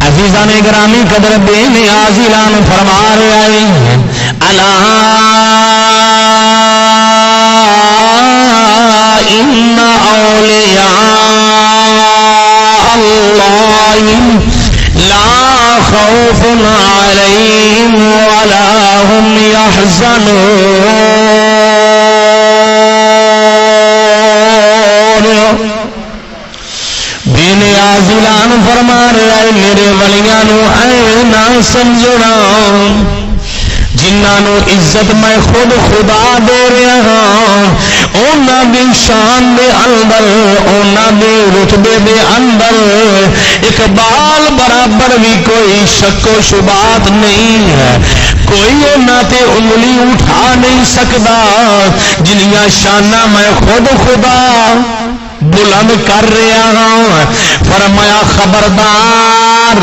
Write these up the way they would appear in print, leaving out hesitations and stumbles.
عزیزان گرامی قدر بے نیاز اعلان فرما رہا ہے الا ان اولیاء اللہ لا خوف علیہم ولا هم يحزنون بے نیاز اعلان فرما رہا ہے میرے ولیاں نو اے نہ سمجھنا جنہاں نو عزت میں خود خدا دے رہا ہاں اونا دی شان دے اندر اونا دی رتبے دے اندر اقبال برابر بھی کوئی شک و شبہات نہیں ہے کوئی اونا تے انگلی اٹھا نہیں سکتا جنیاں شانہ میں خود خدا بلند کر رہا ہوں فرمایا خبردار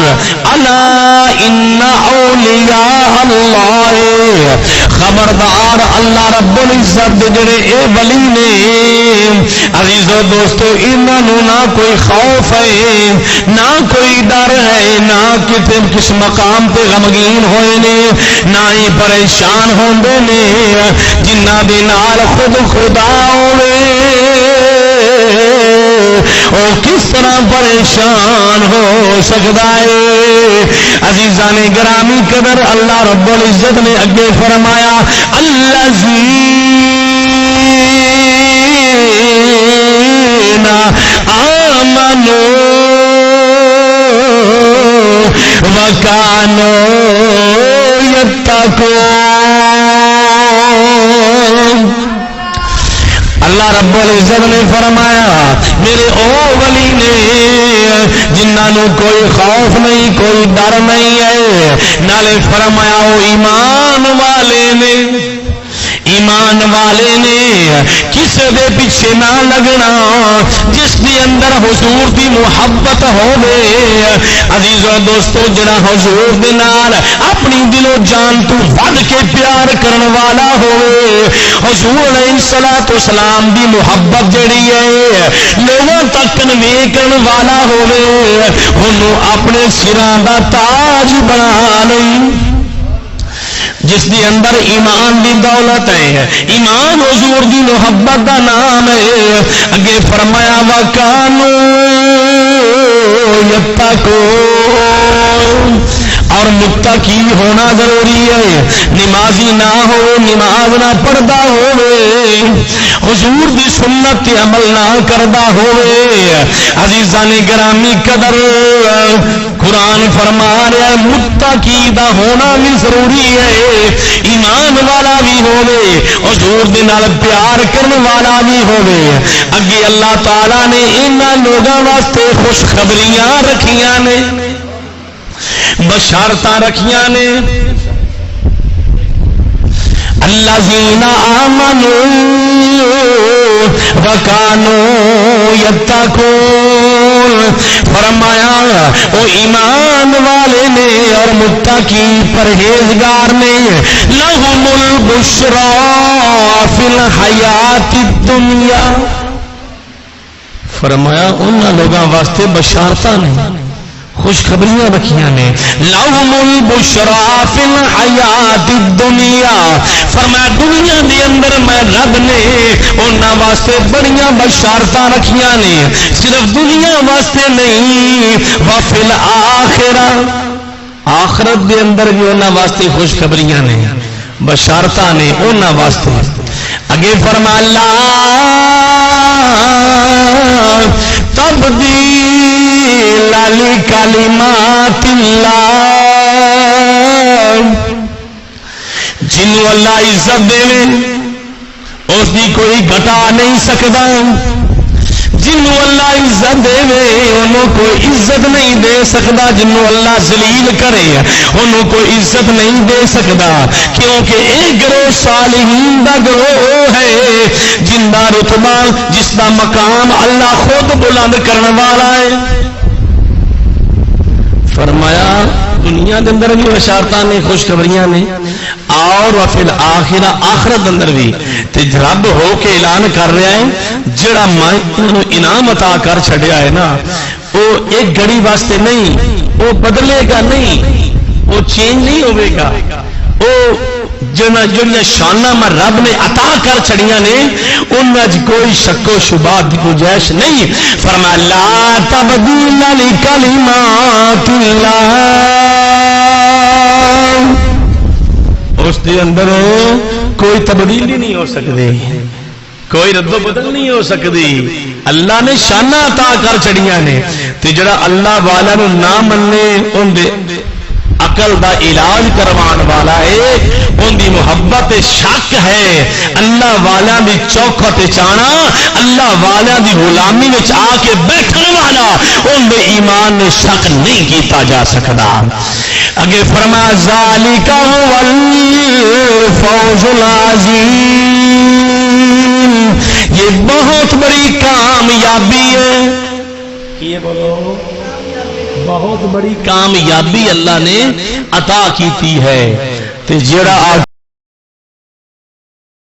الا ان اولیاء اللہ خبردار اللہ رب العزت جڑے اے ولی نے عزیزو دوستو انہوں نہ کوئی خوف ہے نہ کوئی ڈر ہے نہ کس مقام پہ غمگین ہوئے نے نہ ہی پریشان ہوندے نے جنہ دے نال خود خدا ہوئے اور کس طرح پریشان ہو سکتا ہے عزیزان گرامی قدر اللہ رب العزت نے اگے فرمایا الذین آمنوا وکانوا یتقون اللہ رب العزت نے فرمایا میرے او ولی نے جنہوں کوئی خوف نہیں کوئی ڈر نہیں ہے نالے فرمایا وہ ایمان والے نے کسے دے پیچھے نہ لگنا جس دی اندر حضور دی محبت ہوے عزیزو دوستو جڑا حضور دے نال اپنی دل و جان تو ود کے پیار کرن والا ہوے حضور علیہ الصلوۃ والسلام دی محبت جڑی ہے لوگوں تک کنوے کرن والا ہوے اونوں اپنے سراں دا تاج بنا لئی جس دی اندر ایمان دی دولت ہے ایمان حضور دی محبت دا نام ہے اگے فرمایا وکانوا یتقون اور متقی ہونا ضروری ہے نمازی نہ ہو نماز نہ پڑھتا ہوئے حضور دی سنت تے عمل نہ کردا ہوئے عزیزان گرامی قدر قرآن فرما رہا ہے متقی دا ہونا بھی ضروری ہے ایمان والا بھی ہوئے حضور دے نال پیار کرنے والا بھی ہوئے اگے اللہ تعالی نے انہاں لوگاں واسطے خوشخبریاں رکھیاں نے بشارتاں رکھیاں نے الذین آمنوا وکانوا یتقون فرمایا او ایمان والے نے اور متقی پرہیزگار نے لہم البشری فی الحیات الدنیا فرمایا ان لوگاں واسطے بشارتاں نے خوشخبریاں رکھیاں نے لہم البشری فی الحیات الدنیا فرمایا دنیا دے اندر میں رب نے انہاں واسطے بڑیاں بشارتاں رکھیاں نے صرف دنیا واسطے نہیں وفی الآخرہ آخرت دے اندر بھی انہاں واسطے خوشخبریاں نے بشارتاں نے انہاں واسطے اگے فرمایا لا تبدیل لکلمات اللہ جنوں اللہ عزت دے اس دی کوئی گھٹا نہیں سکتا جنوں اللہ عزت دے انہوں کوئی عزت نہیں دے سکتا جنوں اللہ ذلیل کرے انہوں کوئی عزت نہیں دے سکتا کیونکہ ایک گروہ صالحین دا گروہ ہے جن دا رتبہ جس دا مقام اللہ خود بلند کرنے والا ہے فرمایا دنیا دے اندر بھی بشارتاں نے خوشخبریاں نے اور وفی الآخرہ آخرت اندر بھی تے رب ہو کے اعلان کر رہا ہے جڑا انعام عطا کر چھڑیا ہے نا وہ ایک گھڑی واسطے نہیں وہ بدلے گا نہیں، وہ چینج نہیں ہوئے گا. وہ جنہیں شانہ میں رب نے عطا کر چھڑیاں نے ان میں کوئی شک و شبہ کی گنجائش نہیں. فرمایا لا تبدیل لکلمات اللہ، اس دے اندر کوئی تبدیلی نہیں ہو سکتی، کوئی رد و بدل نہیں ہو سکتی. اللہ نے شانہ عطا کر چھڑیاں نے تے جڑا اللہ والا نو نہ مننے ان دے عقل دا علاج کروان والا ہے، ان دی محبت شک ہے. اللہ والا دی چوکھٹ چانا، اللہ والا دی غلامی وچ آ کے بیٹھن والا ان دے ایمان نے شک نہیں کیتا جا سکدا. اگے فرما ذالک هو الفوز العظیم، یہ بہت بڑی کامیابی ہے. یہ بولو بہت بڑی کامیابی اللہ نے عطا کیتی ہے. تے جڑا